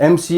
MC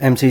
MC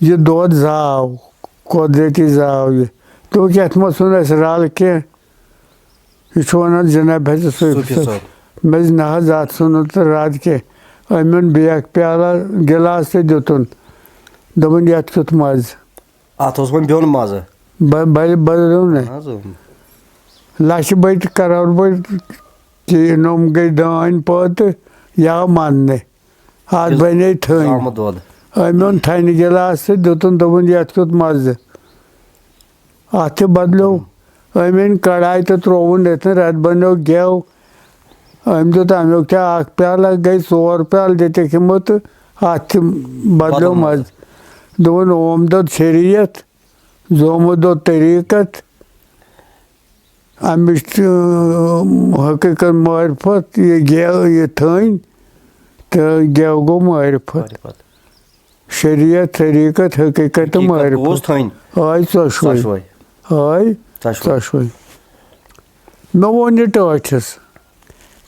یہِ دۄد زاو قۄدرٔتی زاو یہِ دوٚپُکھ یَتھ منٛز ژھُن اَسہِ رَل کینٛہہ یہِ چھُ وَنان جِناب حضرت صوفی صٲب مےٚ دوٚپُس نہ حظ اَتھ ژھُنُن تہٕ رَد کینٛہہ أمۍ اوٚن بیٚیہِ اَکھ پیالہ گِلاس تہِ دیُتُن دوٚپُن یَتھ کیُتھ مَزٕ اَتھ اوس وۄنۍ بیوٚن مَزٕ بدلیو نہٕ لَچھِ بٔدۍ کَرور بٔدۍ نوٚم گٔے دٲنۍ پٲدٕ یہِ آو مَننہٕ اَتھ بَنے تھٔنۍ أمۍ اوٚن تھَنہِ گِلاس تہٕ دیُتُن دوٚپُن یَتھ کیُتھ مَزٕ اَتھ تہِ بدلیو أمۍ أنۍ کڑاے تہٕ ترٛووُن أتھۍ اَتھ بَنیو گٮ۪و أمۍ دیُت اَمیُک تہِ اَکھ پیالہ گٔے 4 پیالہٕ دِتِکھ یِمو تہٕ اَتھ تہِ بدلیو مَزٕ دوٚپُن اوم دوٚد شریعت زومُت دوٚد طریٖقت اَمِچ حقیٖقت معرفت یہِ گٮ۪و یہِ تھٔنۍ تہٕ گٮ۪و گوٚو معرفت شریعت طریٖقت حقیٖقت تہٕ معرفت آے ژۄشوَے آے ژۄشوَے مےٚ ووٚن یہِ ٹٲٹھِس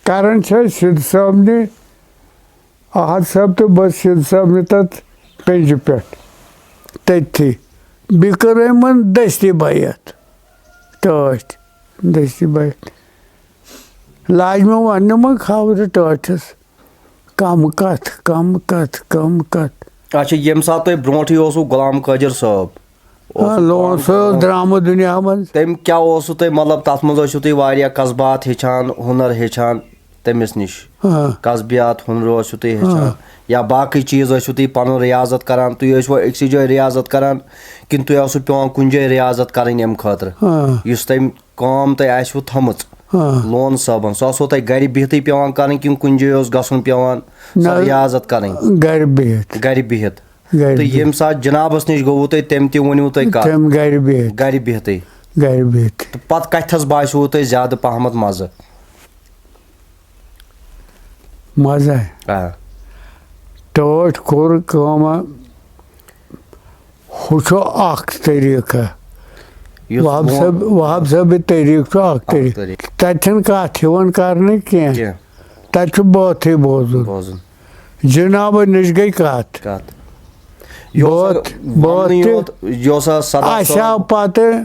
کَران چھِ أسۍ سِدھ صٲبنہِ احد صٲب تہٕ بہٕ سِدھ صٲبنہِ تَتھ پٮ۪نٛجہِ پٮ۪ٹھ تٔتھی بیٚیہِ کٔر یِمَن دٔستی بیعت ٹٲٹھۍ دٔستی بیعت لاج مےٚ وَننہِ وۄنۍ خبرٕ ٹٲٹھِس کَم کَتھ کَم کَتھ کَم کَتھ اچھا ییٚمہِ ساتہٕ تۄہہِ برونٛٹھٕے اوسوُ غلام قٲدِر صٲب لون سُہ اوس درٛامُت دُنیا منٛز تٔمۍ کیٛاہ اوسوُ تۄہہِ مطلب تَتھ منٛز ٲسِو تُہۍ واریاہ قصبات ہیٚچھان ہُنر ہیٚچھان تٔمِس نِش قصبیات ہُنر ٲسِو تُہۍ ہیٚچھان یا باقٕے چیٖز ٲسِو تُہۍ پَنُن رِیاضت کَران تُہۍ ٲسوٕ أکسٕے جایہِ رِیاضت کَران کِنہٕ تۄہہِ اوسوُ پٮ۪وان کُنہِ جایہِ رِیاضت کَرٕنۍ اَمہِ خٲطرٕ یُس تٔمۍ کٲم تۄہہِ آسوٕ تھٲمٕژ لون صٲبَن سۄ ٲسوٕ تۄہہِ گرِ بِہتٕے پٮ۪وان کَرٕنۍ کِنہٕ کُنہِ جایہِ اوس گژھُن پٮ۪وان سۄ رِیاضت کَرٕنۍ گرِ بِہِتھ تہٕ ییٚمہِ ساتہٕ جِنابَس نِش گوٚوُ تۄہہِ تٔمۍ تہِ ؤنِو تۄہہِ کَتھ گرِ بِہتٕے تہٕ پَتہٕ کَتھَس باسیوُ تۄہہِ زیادٕ پَہمَتھ مَزٕ ٹٲٹھۍ کوٚر کٲمہ ہُہ چھُ اَکھ طریٖقہ وہاب صٲبہِ طریٖقہٕ چھُ اَکھ طریٖقہٕ تَتہِ چھِنہٕ کَتھ یِوان کَرنہٕ کینٛہہ تَتہِ چھُ بٲتھٕے بوزُن جِنابَن نِش گٔے کَتھ اَسہِ آو پَتہٕ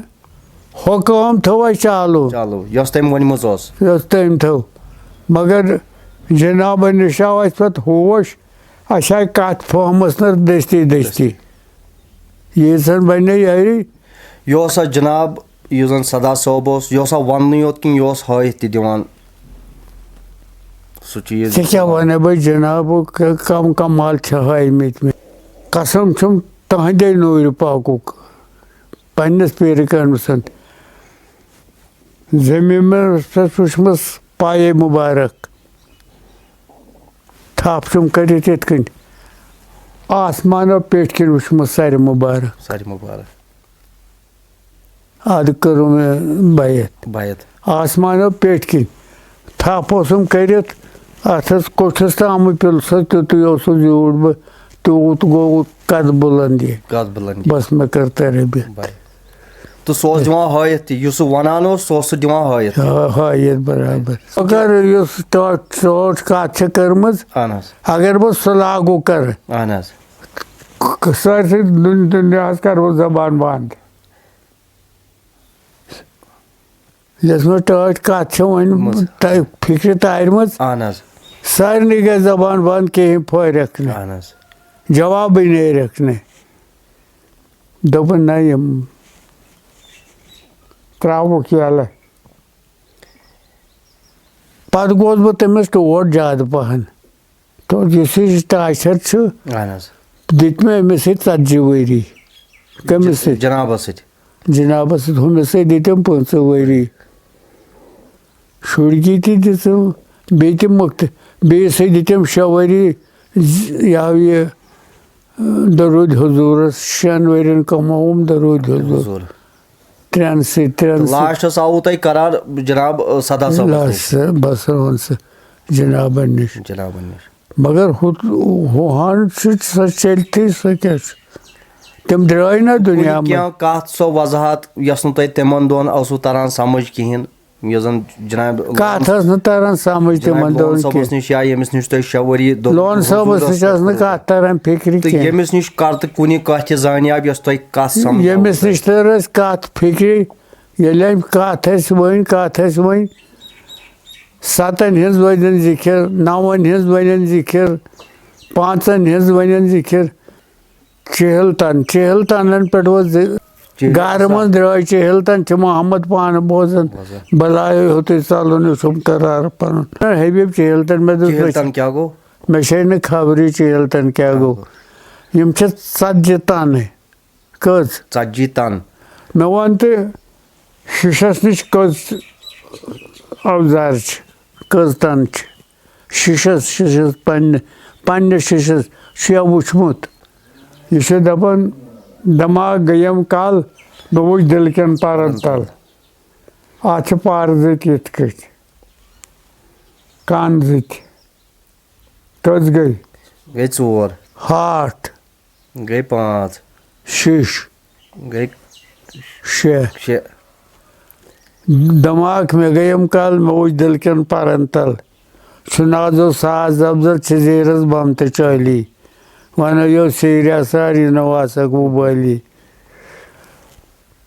ہُہ کٲم تھٲو اَسہِ چالوٗ یۄس تٔمۍ ؤنمٕژ یۄس تٔمۍ تھٲو مگر جِنابَن نِش آو اَسہِ پَتہٕ ہوش اَسہِ آیہِ کَتھ پھٲہمَس نہٕ دٔستی ییٖژَن بَنے یٲری یہِ اوسا جِناب یُس زَن سدا صٲب اوس یہِ اوسا وَننٕے یوت کِنہٕ یہِ اوس ہٲیِتھ تہِ دِوان سُہ چیٖز ژےٚ کیٛاہ وَنَے بہٕ جِنابُک کَم کمال چھِ ہٲیمٕتۍ مےٚ قسم چھُم تُہنٛدے نوٗرِ پاکُک پنٛنِس پیٖرِ کٲنِس زٔمیٖنَس پٮ۪ٹھ وٕچھمٕژ پایے مُبارک تھپھ چھُم کٔرِتھ یِتھ کٔنۍ آسمانو پیٚٹھۍ کِنۍ وٕچھمٕژ سَرِ مُبارک اَدٕ کٔرٕم مےٚ بیعت آسمانو پیٚٹھۍ کِنۍ تھپھ اوسُم کٔرِتھ اَتھ ٲس کوٹھِس تامٕے پِلسہٕ تیُتُے اوسُس زیوٗٹھ بہٕ تیوٗت گوٚو قد بُلندی بَس مےٚ کٔر تربیت تہٕ سُہ اوس دِوان ہٲیِتھ تہِ یُس سُہ وَنان اوس سُہ اوس سُہ دِوان ہٲیِتھ برابر اگر یُس ٹٲٹھ کَتھ چھِ کٔرمٕژ اگر بہٕ سُہ لاگوٗ کَرٕ سٲرسٕے دُنیاہَس کَرٕ بہٕ زبان بنٛد یۄس مےٚ ٹٲٹھ کَتھ چھِ وۄنۍ فِکرِ تارمٕژ سارنٕے گژھِ زبان بنٛد کِہیٖنۍ پھٲرکھ نہٕ جوابٕے نیرٮ۪کھ نہٕ دوٚپُن نہ یِم ترٛاوُکھ یَلہٕ پَتہٕ گوس بہٕ تٔمِس ٹوٹھ زیادٕ پَہَن یُس یہِ ٹاچَر چھُ دِتۍ مےٚ أمِس سۭتۍ 40 ؤری کٔمِس سۭتۍ جِنابَس سۭتۍ ہُمِس سۭتۍ دِتِم 15 ؤری شُرگی تہِ دِژٕم بیٚیہِ تہِ بیٚیِس سۭتۍ دِتِم 6 ؤری یہِ دروٗد حضوٗرَس 6 ؤرۍیَن کَمووُم دروٗد حضوٗر 3 سۭتۍ لاسٹَس آوُ تۄہہِ قرار جِناب سدا صٲب بَس روٚن سُہ جِنابَن نِش مگر ہُہان چھُ سۄ چٔلتھٕے سۄ کیٛاہ چھُ تِم درٛاے نہ دُنیا کینٛہہ کَتھ سۄ وضاحت یۄس نہٕ تۄہہِ تِمن دۄہن ٲسوٕ تران سمجھ کِہیٖنۍ یہِ زَن جِناب کَتھ ٲس نہٕ تَران سَمٕجھ تِمن لون دۄہن صٲبَس کینٛہہ نِش یا ییٚمِس نِش تۄہہِ 6 ؤری لون صٲبَس نِش ٲس نہٕ کَتھ تَران فِکرِ تہٕ کینٛہہ ییٚمِس نِش کر تہٕ کُنہِ کَتھ چھِ زانیاب یۄس تۄہہِ کَتھ سَمجھ ییٚمِس نِش تٔر اَسہِ کَتھ فِکرِ ییٚلہِ أمۍ کَتھ اَسہِ ؤنۍ 7 ہِنٛز ؤنِن ذِکِر 9 ہِنٛز ؤنِن ذِکِر 5 ہِنٛز ؤنِن ذِکِر چِہلتَنن پٮ۪ٹھ اوس گرٕ منٛز درٛاے چِہلتَن چھِ محمد پانہٕ بوزان بَلایو ہیوٚتُے ژَلُن یہِ چھُم قرار پَنُن حبیٖب چِہلتَن مےٚ دوٚپ کیٛاہ گوٚو مےٚ چھے نہٕ خبرٕے چِہلتَن کیٛاہ گوٚو یِم چھِ 40 تَنہٕ کٔژ 40 تَن مےٚ وَن تہٕ شیٖشَس نِش کٔژ اَوزار چھِ کٔژ تَنہٕ چھِ شیٖشَس پنٛنِس شیٖشَس چھُ وٕچھمُت یہِ چھُ دَپان دٮ۪ماغ گٔیَم کَل بہٕ وٕچھِ دِلہِ کٮ۪ن پَرَن تَل اَتھ چھِ پَرٕ زٕتۍ یِتھ کٔٹھۍ کَن زٕتۍ کٔژ گٔے گٔے 4 ہاٹھ گٔے 5 شیٖش گٔے 6 6 دٮ۪ماغ مےٚ گٔیَم کَل مےٚ وٕچھِ دِلہِ کٮ۪ن پَرَن تَل چھُ نازو ساز اَفضل چھِ زیٖرَس بَم تہٕ چٲلی وَنو یو سیٖریا ساری نہٕ واسَکھ وُبٲلی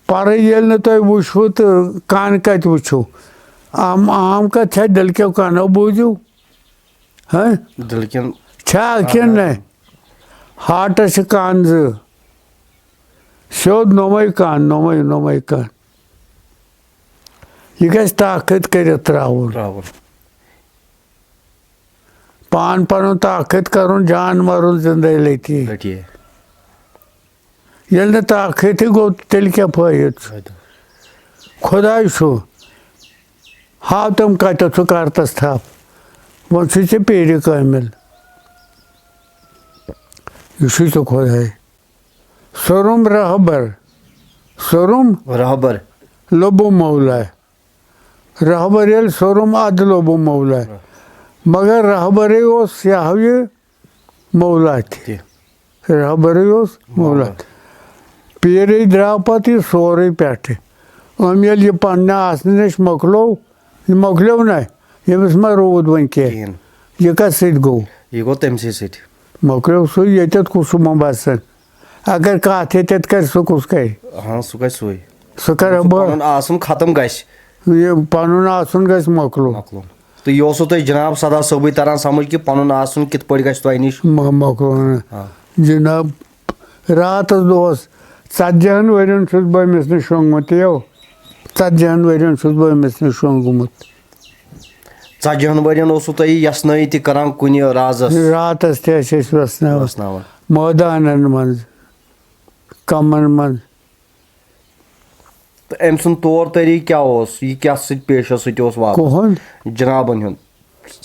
پَرٕ ییٚلہِ نہٕ تۄہہِ وٕچھوُ تہٕ کَن کَتہِ وٕچھِو عام کَتھ چھا دِلہِ کیو کَنو بوٗزِو دِلہِ کٮ۪ن چھا کِنہٕ نہ ہاٹَس چھِ کَن 2 سیوٚد نوٚمَے کَن یہِ گژھِ طاقت کٔرِتھ ترٛاوُن پان پَنُن طاقت کَرُن جان مَرُن زِندَے لٔتی ییٚلہِ نہٕ طاقتٕے گوٚو تیٚلہِ کیٛاہ فٲیِدٕ چھُ خۄداے چھُ ہاو تِم کَتٮ۪تھ چھُ کَرتَس تھَپھ وۄنۍ چھُے ژےٚ پیٖرِ کٲمِل یہِ چھُے ژےٚ خۄداے سوٚرُم رہبر لوٚبُم مولا رہبر ییٚلہِ سوٚرُم اَدٕ لوٚبُم مولا مگر رہبرٕے اوس یہِ ہاو یہِ مولا تہِ رہبرٕے اوس مولا تہِ پیٖرٕے درٛاو پَتہٕ یہِ سورُے پٮ۪ٹھٕ ییٚلہِ یہِ پنٛنہِ آسنہٕ نِش مۄکلوو یہِ مۄکلیو نہ ییٚمِس ما روٗد وۄنۍ کینٛہہ یہِ کَتھ سۭتۍ گوٚو یہِ گوٚو تٔمسٕے سۭتۍ مۄکلیو سُے ییٚتٮ۪تھ کُس چھُ بَسان اگر کَتھ ییٚتٮ۪تھ کَرِ سُہ کُس کَرِ سُہ گژھِ سُے سُہ کَرٕ بہٕ آسُن ختم گژھِ یہِ پَنُن آسُن گژھِ مۄکلُن تہٕ یہِ اوسوُ تۄہہِ جِناب سدا صٲبٕے تَران سَمٕجھ کہِ پَنُن آسُن کِتھ پٲٹھۍ گژھِ تۄہہِ نِش مۄکلُن جِناب راتَس دۄہَس 40 ؤرۍیَن چھُس بہٕ أمِس نِش شۄنٛگمُت 40 ؤرۍیَن چھُس بہٕ أمِس نِش شۄنٛگمُت 40 ؤرۍیَن اوسوُ تۄہہِ یہِ یَژھنٲیی تہِ کَران کُنہِ راتَس تہِ ٲسۍ أسۍ وٮ۪ژھناوان مٲدانَن منٛز کَمَن منٛز تہٕ أمۍ سُنٛد طور طریٖقہٕ کیٛاہ اوس یہِ کیٛاہ سۭتۍ پیشَس سۭتۍ اوس واتان جِنابَن ہُنٛد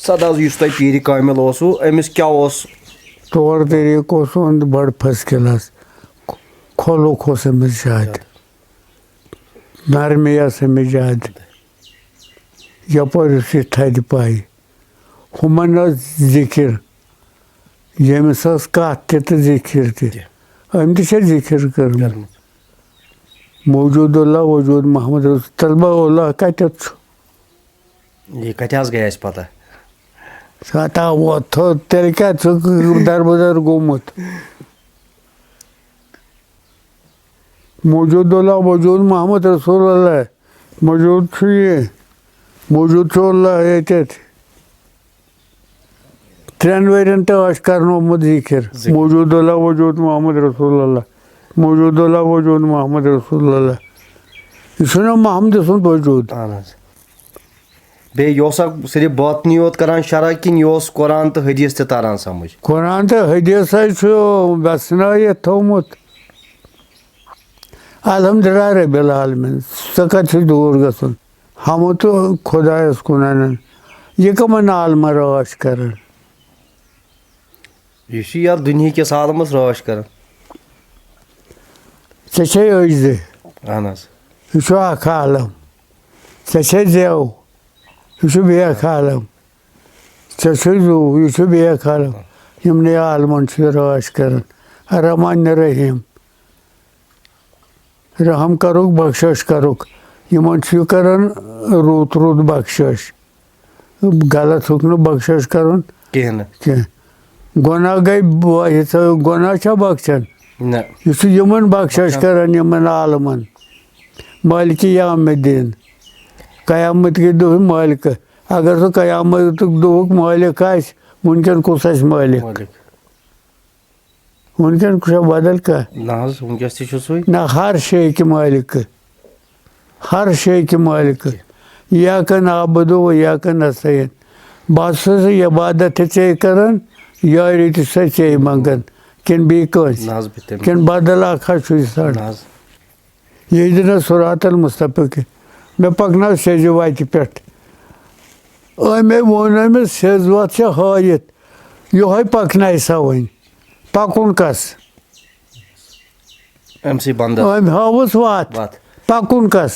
سدا یُس تۄہہِ پیٖرِ کٲمِل اوسوُ أمِس کیٛاہ اوس طور طریٖقہٕ اوس بَڑٕ فٔسٹ کٕلاس کھولُک اوس أمِس زیادٕ نرمی ٲس أمِس زیادٕ یَپٲرۍ اوس یہِ تھدِ پایہِ ہُمَن ٲس ذِکِر ییٚمِس ٲس کَتھ تہِ تہٕ ذِکِر تہِ أمۍ تہِ چھےٚ ذِکِر کٔرمٕژ موجوٗد اللہ وجوٗد محمد طلبہ اللہ کَتٮ۪تھ چھُ یہِ کَتہِ حظ گٔے اَسہِ پَتہ ستا ووت تھوٚد تیٚلہِ کیٛاہ چھُ دربٕدر گوٚمُت موجوٗد اللہ وجوٗد محمد رسول اللہ موجوٗد چھُ یہِ موجوٗد چھُ اللہ ییٚتٮ۪تھ 3 ؤرۍیَن تہِ ٲسۍ کَرنومُت ذِکِر موجوٗد اللہ وجوٗد محمد رسول اللہ موجوٗد اللہ وجوٗد محمد رسول اللہ یہِ چھُنہ محمدٕ سُنٛد وجوٗد اہن حظ بیٚیہِ یہِ اوسا صرف باطنی یوت کَران شرح کِنہٕ یہِ اوس قۄران تہٕ حدیٖث تہِ تَران سَمٕجھ قۄران تہٕ حدیٖث حظ چھُ وٮ۪ژھنٲیِتھ تھوٚمُت الحمدُاللہ ربِ العالمیٖن ژےٚ کَتہِ چھُے دوٗر گژھُن ہمو تہٕ خۄدایَس کُن اَنان یہِ کٕمَن عالمَن رٲچھ کَران یہِ چھُ یَتھ دُنہِکِس عالمَس رٲچھ کَران ژےٚ چھے أجزِ اہن حظ یہِ چھُ اَکھ عالم ژےٚ چھے زٮ۪و یہِ چھُ بیٛاکھ عالم ژےٚ چھُے زوٗ یہِ چھُ بیٛاکھ عالم یِمنٕے عالمَن چھُ یہِ رٲچھ کَران رحمان رحیٖم رحم کَرُکھ بخشش کَرُکھ یِمن چھُ یہِ کران رُت رُت بخشش غلط ہیوٚک نہٕ بخشش کرُن کینٛہہ گۄناہ گٔے گۄناہ چھا بخشان یہِ چھُ یِمن بخشش کران یِمن عالمن مٲلکہِ یومِ دیٖن قیامت کہِ دۄہ مٲلکہٕ اگر سُہ قیامتُک دۄہُک مٲلک آسہِ وٕنکٮ۪ن کُس آسہِ مٲلک وٕنکٮ۪ن چھا بدل کانٛہہ نہ ہر شے کہِ مٲلکہٕ ہر شے کہِ مٲلکہٕ یاکہ نعبدُ و یاکہ نستعیٖن بہٕ ہسا چھُس عبادت تہِ ژے کران یٲری تہِ چھُسے ژے منٛگان کِنہٕ بیٚیہِ کٲنٛسہِ کِنہٕ بدل اکھا چھُے ژھانٛڈان یہدِنا صراط المستقیٖم مےٚ پکناو سیٚزِ وتہِ پٮ۪ٹھ أمۍ ووٚن أمِس سیٚز وَتھ چھےٚ ہٲیِتھ یِہوے پکنایہِ سا وۄنۍ پکُن کس أمۍ ہٲوٕس وَتھ پکُن کس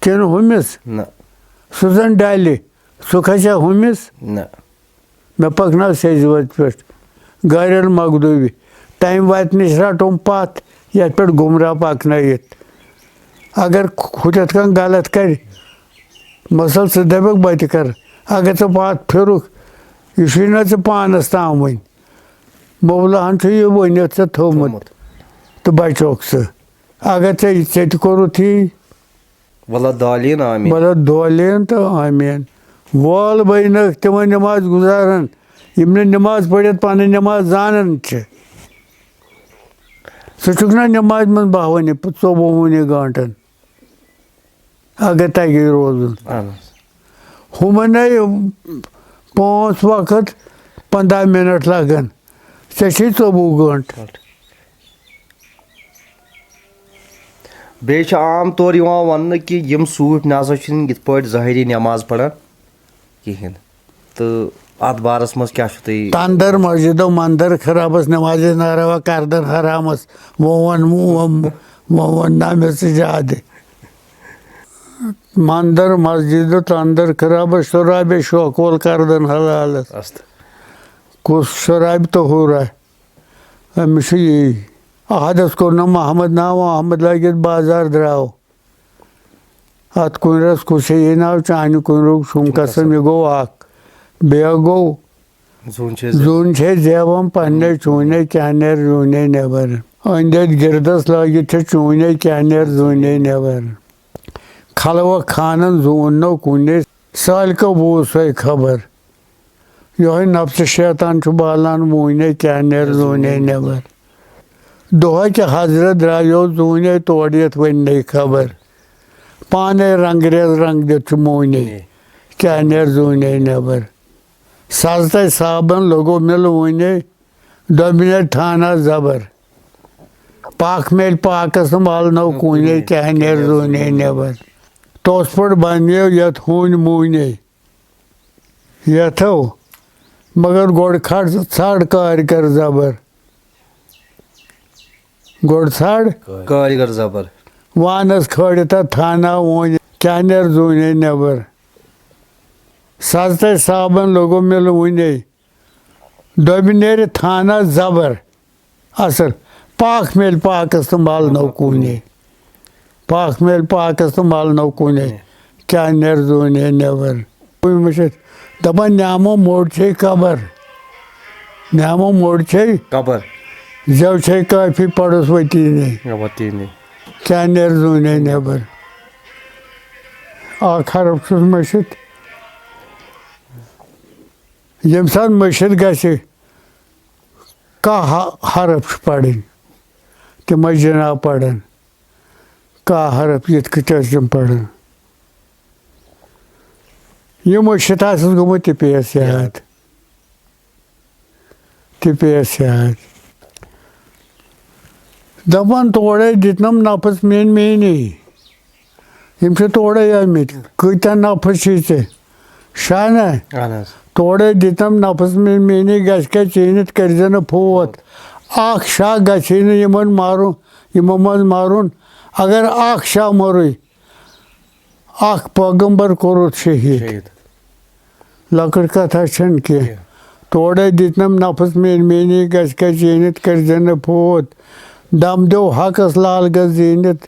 کِنہٕ ہُمِس سُہ زن ڈلہِ سُہ کھسیا ہُمِس مےٚ پکناو سیٚزِ وتہِ پٮ۪ٹھ غٲرِل مغضوٗبِ تمہِ وتہِ نِش رٹُم پتھ یتھ پٮ۪ٹھ گُمراہ پکنٲیِتھ اگر ہُتٮ۪تھ کانٛہہ غلط کرِ مثلاً ژٕ دپکھ بہٕ تہِ کرٕ اگر ژٕ پتھ پھِرُکھ یہِ چھُے نہ ژٕ پانس تام وۄنۍ مولاہن چھُ یہِ ؤنِتھ ژےٚ تھوٚومُت تہٕ بچوکھ ژٕ اگر ژےٚ تہِ کوٚرُتھ یی دولین تہٕ آمیٖن وول بنیٚکھ تِمن نٮ۪ماز گُزارن یِم نہٕ نٮ۪ماز پٔرِتھ پنٕنۍ نٮ۪ماز زانان چھِ ژٕ چھُکھ نہ نٮ۪مازِ منٛز 24 گٲنٛٹن اگر تگی روزُن ہُمن 5 وقت 15 مِنٹ لگان ژےٚ چھے 24 گٲنٛٹہٕ بیٚیہِ چھِ عام طور یِوان وننہٕ کہِ یِم صوٗفۍ نہ سا چھِنہٕ یِتھ پٲٹھۍ ظٲہری نٮ۪ماز پران کِہیٖنۍ تہٕ اتھ بارس منٛز کیٛاہ چھُ تُہۍ تندر مسجدو منٛدر خرابس نٮ۪مازِ ناروا کردن حرامس وۄنۍ نہ مےٚ ژٕ زیادٕ منٛدر مسجدو تندر خرابس شرابے شوق وول کردن حلالس کُس شرابہِ طہوٗرا أمِس چھُ یی احدس کوٚر نہٕ محمد ناو احمد لٲگِتھ بازار درٛاو اتھ کُنرس کُس یی ناو چانہِ کُنرُک چھُم قسم یہِ گوٚو اکھ بیٚیہِ گوٚو زوٗن چھے زیوان پننہِ چوٗنے کیٛاہ نیرِ زوٗنے نٮ۪بر أنٛدۍ أنٛدۍ گِردس لٲگِتھ چھِ چوٗنے کیٛاہ نیرِ زوٗنے نٮ۪بر خلوق خانن زوٗن نہٕ کُنے سالکو بوٗز سۄے خبر یِہوے نفسہٕ شیطان چھُ بالان ووٗنے کیٛاہ نیرِ زوٗنے نٮ۪بر دۄہے کہِ حضرت درٛایو زوٗنے تورٕ یِتھ ؤنۍ خبر پانے رنٛگریز رنٛگ دِتھ چھُ موٗنے کیٛاہ نیرِ زوٗنے نٮ۪بر سزتے صابن لوٚگو مِلہٕ وُنے دوٚپہِ نیرِ ٹھانہ زبر پاک میلہِ پاکس مالنو کوٗنے کیٛاہ نیرِ زوٗنے نٮ۪بر توٚس پٲٹھۍ بنیو یتھ ہوٗنۍ موٗنے یتھو مگر گۄڈٕ کھڑ ژھانٛڈ کارگر زبر گۄڈٕ ژھانٛڈ کارگر زبر وانس کھٲلِتھ اتھ ٹھانہ ووٗنۍ کیٛاہ نیرِ زوٗنے نٮ۪بر سزتے صابن لوٚگو مِلہٕ وُنے دوٚپہِ نیرِ ٹھانہ زبر اصل پاک میلہِ پاکس تہٕ مالنو کوٗنے پاک میلہِ پاکس تہٕ مالنو کوٗنے کیٛاہ نیرِ زوٗنے نٮ۪بر وٕچھِتھ دپان نعمو موٚڑ چھے قبر نعمو موٚڑ چھے قبر زٮ۪و چھے کٲفی پرُس وتیٖنے کیٛاہ نیرِ زوٗنے نٮ۪بر اکھ حرف چھُس مٔشِتھ ییٚمہِ ساتہٕ مٔشِتھ گژھِ کاہ حرف چھُ پرٕنۍ تِم ٲسۍ جناب پران کاہ حرف یِتھ کٔٹھۍ ٲسۍ تِم پران یہِ مٔشِتھ آسٮ۪س گوٚمُت تہِ پیٚیَس یاد دپان تورے دِتنم نفس میٛٲنی یِم چھِ تورے آمٕتۍ کۭتیاہ نفس چھِی ژےٚ شانہ تورے دِتنم نفس میٛٲنی گژھِ کیٛاہ ژیٖنِتھ کٔرۍزِ نہٕ فوت اکھ شاہ گژھی نہٕ یِمن مارُن یِمو منٛز مارُن اگر اکھ شاہ موٚرُے اکھ پیغمبر کوٚرُتھ شہیٖد لۄکٕٹ کتھا چھنہٕ کینٛہہ تورے دِتنم نفس میٛٲنی گژھِ کیٛاہ ژیٖنِتھ کٔرۍزِ نہٕ فوت دم دیو حقس لال گژھ زیٖنِتھ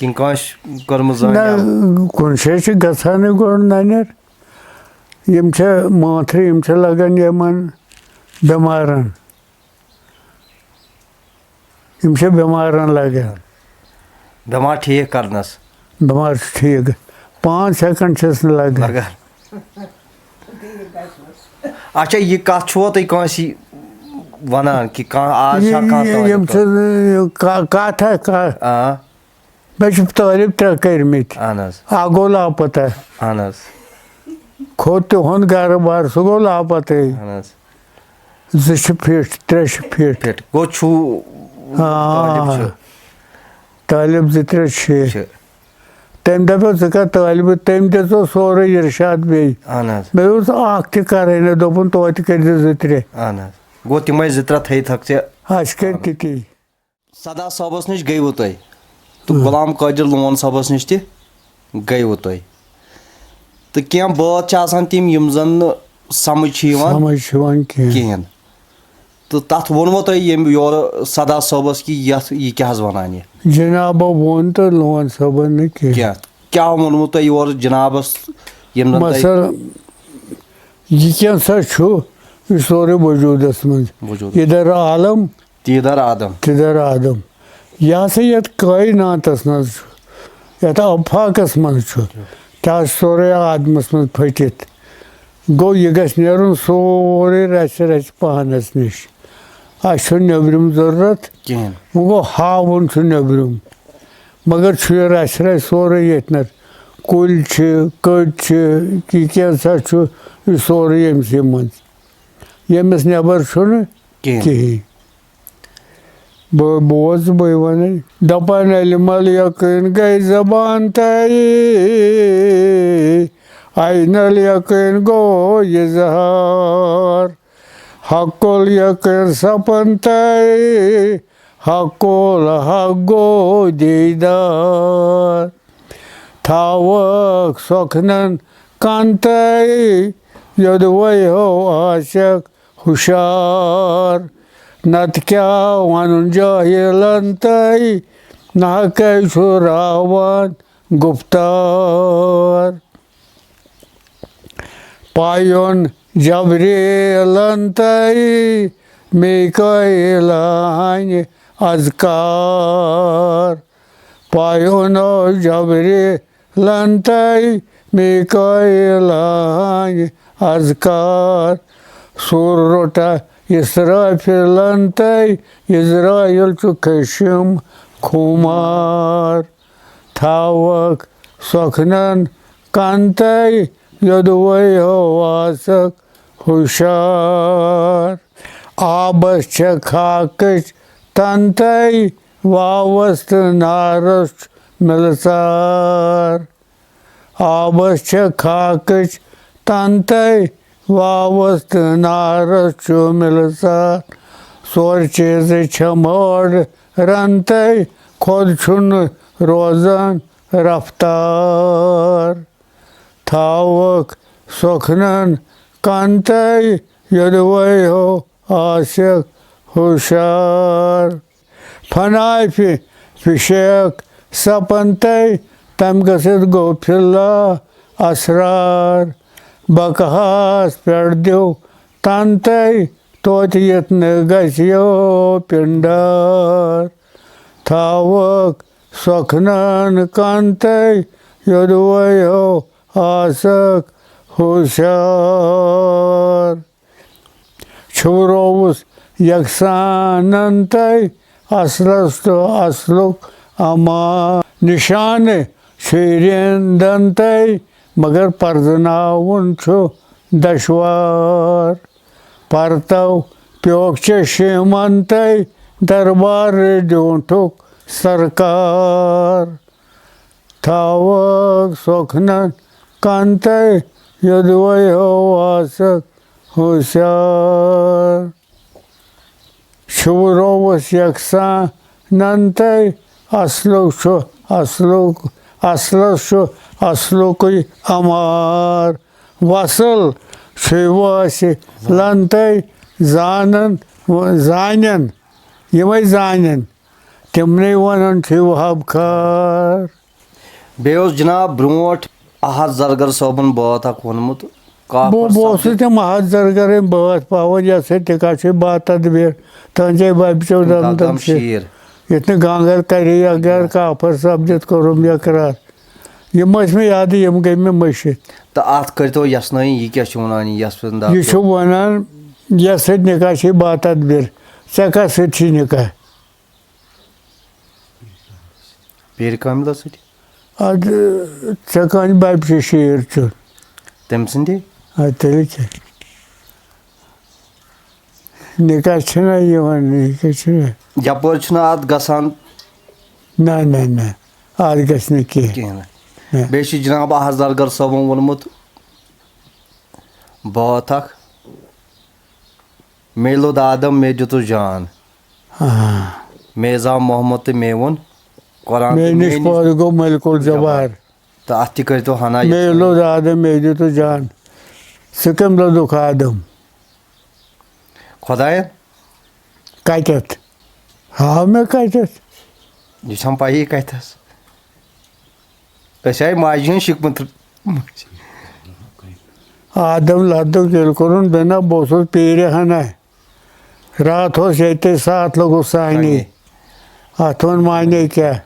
کِنہٕ کٲنٛسہِ کٔرمٕژ نہ کُنہِ جایہِ چھِ گژھانٕے گۄڈٕ نَنٮ۪ر یِم چھِ مانٛتھرِ یِم چھِ لَگان یِمَن بٮ۪مارَن یِم چھِ بٮ۪مارَن لَگان بٮ۪مار ٹھیٖک کَرنَس بٮ۪مار چھُ ٹھیٖک 5 سٮ۪کَنٛڈ چھِس نہٕ لَگان اچھا یہِ کَتھ چھُوا تُہۍ کٲنٛسہِ وَنان کہِ کانٛہہ آز چھا کانٛہہ یِم چھِ کَتھ آ مےٚ چھِ طٲلب 3 کٔرۍمٕتۍ اہن حظ اَکھ گوٚو لاپَتہ اہن حظ کھوٚت تِہُنٛد گَرٕ بار سُہ گوٚو لاپَتَے اہن حظ 2 چھِ فِٹ 3 چھِ فِٹ فِٹ گوٚو چھُو طٲلب 2-3 چھِ تٔمۍ دَپیو ژٕ کَر طٲلبہٕ تٔمۍ دِژو سورُے اِرشاد بیٚیہِ اہن حظ مےٚ اوس اَکھ تہِ کَرٲنی دوٚپُن توتہِ کٔرۍزِ 2-3 اہن حظ گوٚو تِمَے 2-3 تھٲیتھَکھ ژےٚ اَسہِ کٔرۍ تِتی سدا صٲبَس نِش گٔیوٕ تُہۍ تہٕ غلام قٲدِر لون صٲبَس نِش تہِ گٔیوٕ تُہۍ تہٕ کینٛہہ بٲتھ چھِ آسان تِم یِم زَن نہٕ سَمٕجھ چھِ یِوان سَمٕجھ چھِ یِوان کِہیٖنۍ تہٕ تَتھ ووٚنوٕ تۄہہِ ییٚمہِ یورٕ سدا صٲبَس کہِ یہِ کیٛاہ حظ وَنان یہِ جِنابو ووٚن تہٕ لون صٲبَن نہٕ کینٛہہ کیٛاہ ووٚنوٕ تۄہہِ یورٕ جِنابَس یِم زَن مَثلاً یہِ کینٛژھا چھُ یہِ سورُے وجوٗدَس منٛز اِدھر عالم تیٖدر آدم تِدھر آدم یہِ ہسا یَتھ کٲیناتَس منٛز چھُ یَتھ آفاقَس منٛز چھُ تہِ حظ چھُ سورُے آدمَس منٛز پھٔٹِتھ گوٚو یہِ گژھِ نیرُن سورُے رَژھِ رَژھِ پانَس نِش اَسہِ چھُنہٕ نیٚبرِم ضروٗرت کِہیٖنۍ وۄنۍ گوٚو ہاوُن چھُ نیٚبرِم مگر چھُ یہِ رَژھِ رَژھِ سورُے ییٚتنَس کُلۍ چھِ کٔٹۍ چھِ یہِ کینٛژھا چھُ یہِ سورُے ییٚمسٕے منٛز ییٚمِس نٮ۪بر چھُنہٕ کِہیٖنۍ بوز بٕے وَنَے دَپان ییٚلہِ مَل یقیٖن گٔے زبان تَے عینل یقیٖن گوٚو اِظہار حقُل یقیٖن سپن تَے حقُل حق گوٚو دیٖدار تھاوَکھ سۄکھنَن کَن تَے یوٚدوَے ہو آسٮ۪کھ ہُشار نَتہٕ کیٛاہ وَنُن جٲہِلَن تَے نہ حقَے چھُ راوان گُفتار پایُن جبریٖلَن تَے میٖکٲیِلہِ اذکار پایُنو جبریٖلَن تَے میٖکٲیِلہِ اذکار سُر روٚٹا اِسرٲفیٖلَن تَے اِزرٲیِل چھُ کھٔشِم خوٗمار تھاوَکھ سۄکھنَن کَن تَے یوٚدوَے ہو آسَکھ ہُشار آبَس چھےٚ خاکٕچ تَن تَے واوَس تہٕ نارَس چھُ مِلژار آبَس چھےٚ خاکٕچ تَن تَے واوَس تہٕ نارَس چھُ مِلژار ژورِ چیٖزٕے چھےٚ مٲرَن تَے خۄد چھُنہٕ روزان رفتار تھاوَکھ سۄکھنَن کَن تَے یوٚدوَے ہو آسٮ۪کھ ہُشار فناے فِشیک سپن تَے تَمہِ گٔژھِتھ گوٚو فِلا اَسرار بقاہَس پٮ۪ٹھ دِو تَن تَے توتہِ یِتھ نہٕ گژھیو پِنڈار تھاوَکھ سۄکھنَن کَن تَے یوٚدوَے ہو آسَکھ ہُشار چھُرووُس یَکسانَن تَے اَصلَس تہٕ اَصلُک اَمان نِشانہٕ شیٖرِندَن تَے مگر پَرزٕناوُن چھُ دَشوار پَرتَو پیوٚکھ ژےٚ شیٖمَن تَے دربار ڈیوٗنٛٹھُک سرکار تھاوَکھ سۄکھنَن کَن تَے یوٚدوَے ہو آسَکھ ہُشار چھُرووُس یَکسانَن تَے اَصلُک چھُ اَصلَس چھُ اَصلُکُے اَمار وَصٕل چھُے وٲسِلَن تَے زانٮ۪ن یِمَے زانٮ۪ن تِمنٕے وَنان چھِ وہاب خار. بیٚیہِ اوس جِناب برٛونٛٹھ احد زرگر صٲبن بٲتھ اکھ ووٚنمُت بہٕ اوسُس تِم احد زرگرٕنۍ بٲتھ پاوان یہِ ہسا تہِ کاشے بات تدبیر تہنٛدے ببچو دم دم شیٖر ییٚتہِ نہٕ گانٛگر کرے اگر کافر سپدِتھ کوٚرُم یقرار. یِم ٲسۍ مےٚ یادٕ یِم گٔے مےٚ مٔشِتھ. تہٕ اتھ کٔرۍتو یژھنٲیِن یہِ کیٛاہ چھُ وَنان یس یہِ چھُ وَنان یَتھ سۭتۍ نِکاح چھے بات تدبیر. ژےٚ کَتھ سۭتۍ چھی نِکاح؟ پیٖرِ کامِلس سۭتۍ. اَدٕ ژےٚ کانہِ ببچہِ شیٖر چھُ تٔمۍ سٕنٛدی. اَدٕ تیٚلہِ کیٛاہ نِکاح چھُنہ یِوان نِکاح چھُنہ. یپٲرۍ چھُنہٕ اتھ گژھان. نہ نہ نہ اَتھ گژھِ نہٕ کینٛہہ. کینٛہہ نہٕ. بیٚیہِ چھُ جِناب احد زرگر صٲبن ووٚنمُت بٲتھ اکھ مے لوٚد آدم مے دِتُس جان مے زاو محمد تہٕ مے ووٚن قرآن مے نِش پٲدٕ گوٚو ملکُل جبار. تہٕ اتھ تہِ کٔرۍتو ہنا. مے لوٚد آدم مے دِتُس جان. ژٕ کٔمۍ لوٚدُکھ آدم؟ خۄداین. کتٮ۪تھ؟ ہاو مےٚ کتٮ۪تھ. یہِ چھَم پَیی کتھٮ۪س. أسۍ آیہِ ماجہِ ہُنٛد شِکمہٕ. آدم لدُک ییٚلہِ کوٚرُن بِنا بہٕ اوسُس پیٖرِ ہنا. راتھ اوس ییٚتے ساتھ لوٚگُس سانے. اتھ ووٚن مانے کیٛاہ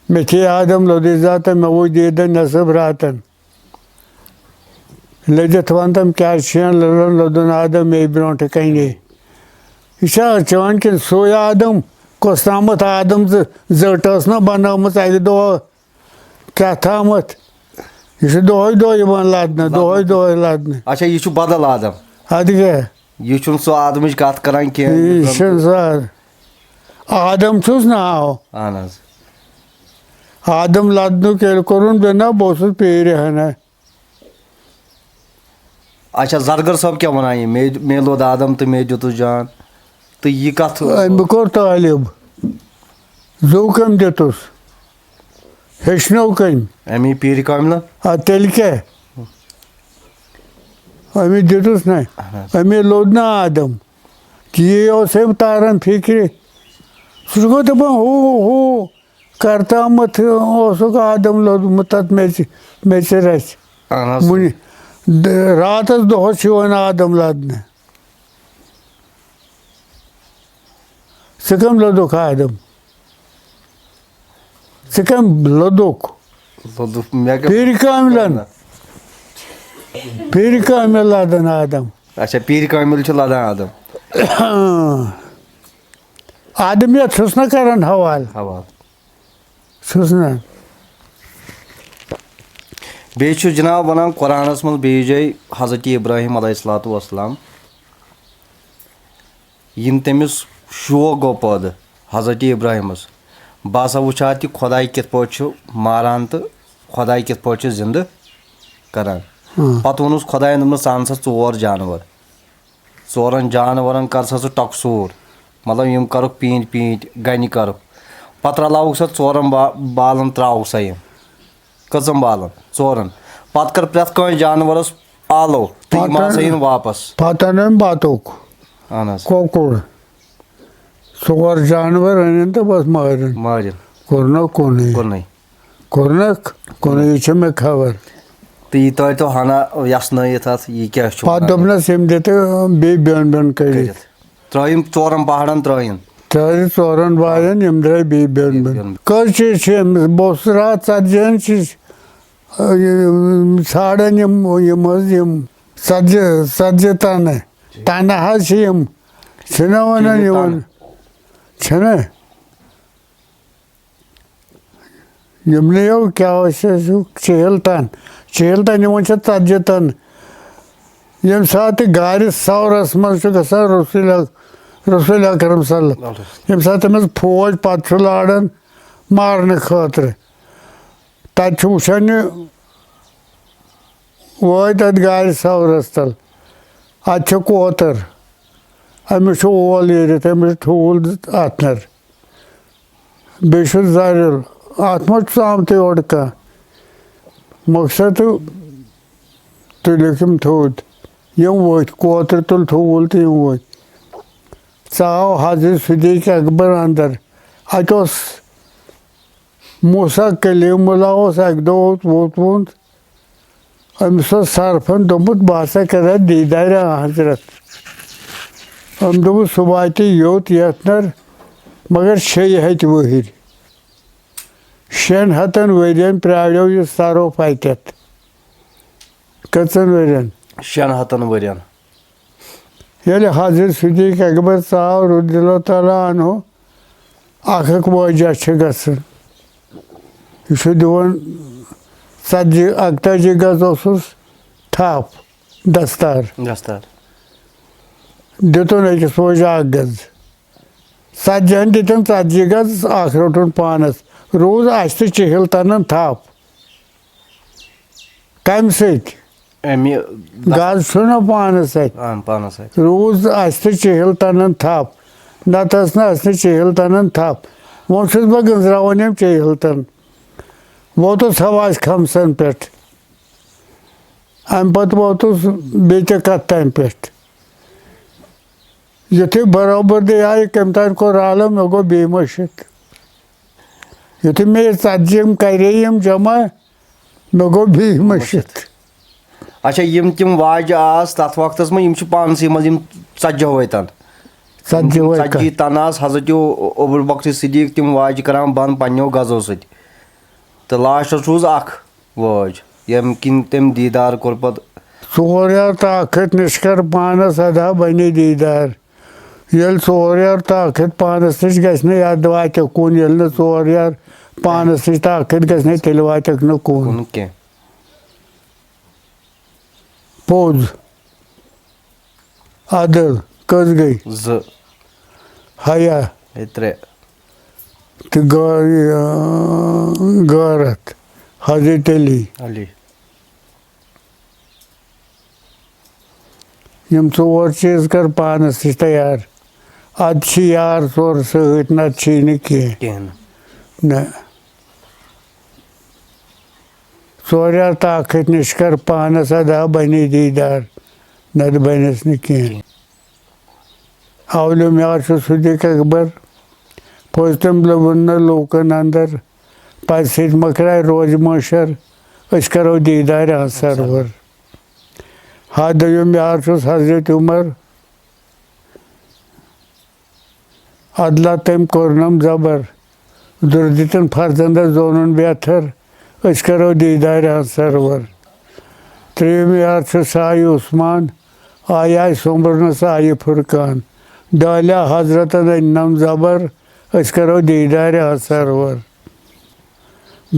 مےٚ تھے آدم لوٚدُے ذاتن مےٚ وُچھ دیٖدن نٮ۪صٕب راتن. لٔدِتھ ونتم کیٛاہ شین لوٚدُن آدم مے برونٛٹھٕ کنے. یہِ چھا چٲنۍ کِنہٕ سُے آدم کۄس تامتھ آدم زٔٹ ٲس نا بنٲومٕژ اکہِ دۄہ کیٛاہ تھامتھ. یہِ چھُ دۄہے دۄہ یِوان لدنہٕ دۄہے دۄہے لدنہٕ. اچھا یہِ چھُ بدل آدم. ادٕ کیٛاہ یہِ چھُنہٕ سُہ آدمٕچ کتھ کران کینٛہہ. یہِ چھُنہٕ سُہ آدم چھُس ناو. اہن حظ. آدم لدنُک ییٚلہِ کوٚرُن بِنا بہٕ اوسُس پیٖرِ ہنا. اچھا زرگر صٲب کیٛاہ وَنان یہِ مے لوٚد آدم تہٕ مے دِتُس جان تہٕ یہِ کتھ. أمۍ کوٚر طٲلب زُو کٔمۍ دِتُس ہیٚچھنو کٔمۍ امی پیٖرِ کاملن. ادٕ تیٚلہِ کیٛاہ أمۍ دِتُس نہ أمۍ لوٚد نہ آدم. یی اوس أمۍ تاران فِکرِ سُہ گوٚو دپان ہُہ کرتامتھ اوسُکھ آدم لوٚدمُت تتھ میٚژِ رژھِ. وُنہِ راتس دۄہس چھُ یِوان آدم لدنہٕ. ژٕ کٔمۍ لوٚدُکھ آدم؟ ژٕ کٔمۍ لوٚدُکھ؟ پیٖرِ کاملن. پیٖرِ کامل لدان آدم. اچھا پیٖرِ کامل چھُ لدان آدم. آدمیت چھُس نہ کران حوالہٕ. چھُس نہ. بیٚیہِ چھُ جِناب وَنان قۄرانس منٛز بیٚیہِ جایہِ حضرتِ ابراہیٖم علیہ الصلاتُ وسلام یِنہٕ تٔمِس شوق گوٚو پٲدٕ حضرتِ ابراہیٖمس بہٕ ہسا وٕچھِ ہا تہِ خۄداے کِتھ پٲٹھۍ چھُ ماران تہٕ خۄداے کِتھ پٲٹھۍ چھُ زِندٕ کران. پتہٕ ووٚنُس خۄداین دوٚپمَس ژٕ اَن سا 4 جانور 4 جانورن کر سا ژٕ ٹۄکسوٗر مطلب یِم کرُکھ پیٖنتۍ پیٖنتۍ گنہِ کرُکھ. پتہٕ رلاوُکھ سا 4 بالن تراوُکھ سا یِم. کٔژن بالن 4. پتہٕ کر پرٛٮ۪تھ کٲنٛسہِ جانورس آلو تہٕ یِم ہسا یِن واپس. پتہٕ اوٚنُم بتُک اہن حظ کۄکُر 4 جانور أنِن تہٕ بس مٲرِن. کوٚرنکھ کُنُے یہِ چھِ مےٚ خبر. تہٕ یہِ تٲیتو ہنا یژھنٲیِتھ اتھ یہِ کیٛاہ چھُ. پتہٕ دوٚپنس یِم دِ تہٕ بیٚیہِ بیوٚن کٔرِتھ. ترٲیِم 4 پہاڑن ترٲیِن. ترٛٲوِن 4 بالٮ۪ن یِم درٛاے بیٚیہِ بیوٚن. کٔژ چیٖز چھِ أمِس بہٕ اوسُس راتھ ژتجی ہن چیٖز ژھانڈان یِم حظ یِم ژتجی تنہٕ حظ چھِ یِم چھِنہ ونان یِوان چھِنہ یِمنٕے کیٛاہ اوس چہل تن یِمن چھِ 40 تنہٕ. ییٚمہِ ساتہٕ تہِ گارِ سورس منٛز چھُ گژھان رسول اکرم صلی اللہ ییٚمہِ ساتہٕ تٔمِس فوج پتہٕ چھُ لاران مارنہٕ خٲطرٕ تتہِ چھُ وٕچھان یہِ وٲتۍ اتھ گارِ سورس تل اتہِ چھُ کوتر أمِس چھُ اول ایٖرِتھ أمِس چھُ ٹھوٗل اتنر بیٚیہِ چھُ زرٮ۪ل اتھ ما چھُ آمتُے اورٕ کانٛہہ مقصد تُلِکھ یِم تھوٚد یِم ؤتھۍ کوتر تُل ٹھوٗل تہٕ یِم ؤتھۍ ژاو حضرت صدیق اکبر اندر اتہِ اوس موسا کلیم اللہ اوس اکہِ دۄہ ووتمُت أمِس اوس سرفن دوٚپمُت بہٕ ہسا کرٕ دیٖدارِ حضرت أمۍ دوٚپُس سُہ واتہِ یوٚت یتھ مگر 6 ؤہٕرۍ 600 ؤرین پرٛاریو یہِ سرف اتٮ۪تھ کٔژن ؤرین 600 ؤرین ییٚلہِ حضرت صدیق اکبر ژاو رضی اللہ تعالیٰ عنہ 151 چھِ گژھان یہِ چھُ دِوان 41 گز اوسُس تھپھ دستار دِتُن أکِس فوجہِ 1 گز 40 دِتِن 40 گز 1 روٚٹُن پانس روٗز اَسہِ تہِ چِہِل تنان تھپھ کمہِ سۭتۍ گز چھُنہ پانس اتھِ روٗز اَسہِ تہِ چِہِل تنان تھپھ نتہٕ ٲس نہٕ اَسہِ نہٕ چِہِل تنان تھپھ وۄنۍ چھُس بہٕ گٔنٛزراوان یِم چِہِل تن ووتُس ہواس کھمسن پٮ۪ٹھ امہِ پتہٕ ووتُس بیٚیہِ تہِ کتھ تمہِ پٮ۪ٹھ یُتھُے برابردی آیہِ کٔمۍ تانۍ کوٚر رالہٕ مےٚ گوٚو بیٚیہِ مٔشِتھ یُتھُے مےٚ یہِ 40 کرے یِم جمع مےٚ گوٚو بیٚیہِ مٔشِتھ اچھا یِم تِم واجہِ آسہٕ تتھ وقتس منٛز یِم چھِ پانسٕے منٛز یِم 40 تن 40 تن آسہٕ حضرت ابوبکر صدیق تِم واجہِ کران بنٛد پننیو غزو سۭتۍ تہٕ لاسٹس روٗز 1 وٲج ییٚمہِ کِنۍ تٔمۍ دیٖدار کوٚر پتہٕ 400 نِشکر پانس ادا بنے دیٖدار ییٚلہِ 400 پانس نِش گژھِ نہٕ ید واتہِ کُن ییٚلہِ نہٕ 400 پانس نِش طاقت گژھِ نہٕ تیٚلہِ واتٮ۪کھ نہٕ کُن کینٛہہ پوٚز عدل کٔژ گٔے 2 حیا 3 تہٕ غٲرت حضرت علی یِم 4 چیٖز کر پانس نِش تیار ادٕ چھِ یار ژور سۭتۍ نتہٕ چھِی نہٕ کینٛہہ نہ 400 طاقت نِش کر پانس ادا بنے دیٖدار نتہٕ بنٮ۪س نہٕ کینٛہہ اولو میار چھُ صدیق اکبر پوٚز تٔمۍ لوٚبُن نہٕ لوٗکن انٛدر پتہٕ سۭتۍ مۄکراے روزِ مٲشر أسۍ کرو دیٖدارِ سرور دوٚیُم یار چھُس حضرت عمر عدلا تٔمۍ کوٚرنم زبر دُر دِتِن فرزندس زونُن بہتر أسۍ کرو دیٖدارِ سرور ترٛیٚیِم یار چھُ سایہِ عثمان آیہِ سومبرنس آیہِ فرقان ڈالیا حضرتن أننم زبر أسۍ کرو دیٖدارِ سرور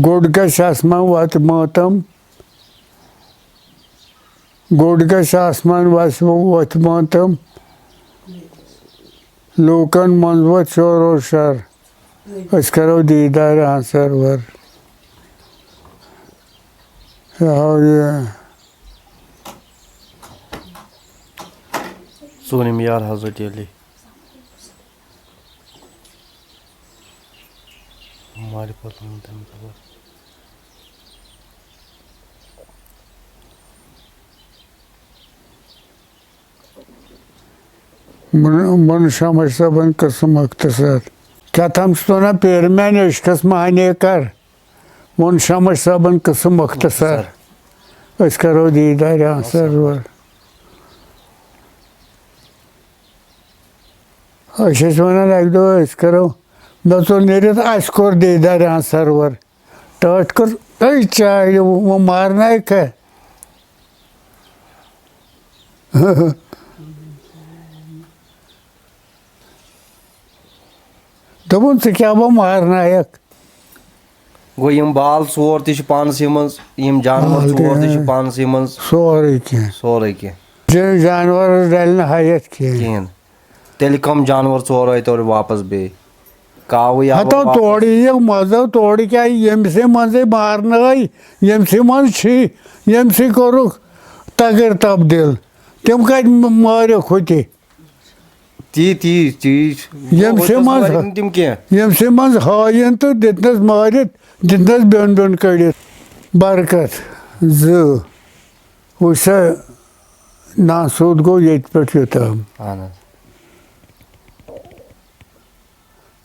گوٚڈ گژھِ آسمان وتہِ ماتم گوٚڈ گژھِ آسمان وتہِ ماتم لوٗکن منٛز وۄتھِ شورو شر أسۍ کرو دیٖدارِ سرور ژوٗرِم یار حضرت علی من شمش صٲبن قٕسم مختصر کیٛاہ تام چھُس ونان پیرِ میانہِ عشقس معنی کر ووٚن شمش صٲبن قٕسم مختصر أسۍ کرو دیٖدارِ سرور أسۍ ٲسۍ ونان اکہِ دۄہ أسۍ کرو مےٚ ژوٚل نیٖرِتھ اَسہِ کوٚر دیٖدارِ سرور ٹٲٹھ کٔر أے چاے وۄنۍ مارنایکھا دوٚپُن ژٕ کیٛاہ وۄنۍ مارنایکھ گوٚو یِم بال 4 تہِ چھِ پانسٕے منٛز یِم جانور 4 تہِ چھِ پانسٕے منٛز سورُے کینٛہہ جانورس ڈلہِ نہٕ حیت کِہیٖنۍ تیٚلہِ کٕم جانور 4 آیہِ تورٕ واپس بیٚیہِ کاوٕے ہتو تورٕ یِیَکھ مزو تورٕ کیٛاہ ییٚمسٕے منٛزٕے مارنہٕ آیہِ ییٚمسٕے منٛز چھی ییٚمسٕے کوٚرُکھ تغیر تبدیٖل تِم کتہِ مٲرِکھ ہُتہِ ییٚمسٕے منٛز ہٲیِن تہٕ دِتنس مٲرِتھ دِتنس بیوٚن بیوٚن کٔڑِتھ برکت 2 وٕچھ سا ناسوٗد گوٚو ییٚتہِ پٮ۪ٹھ یوٚتام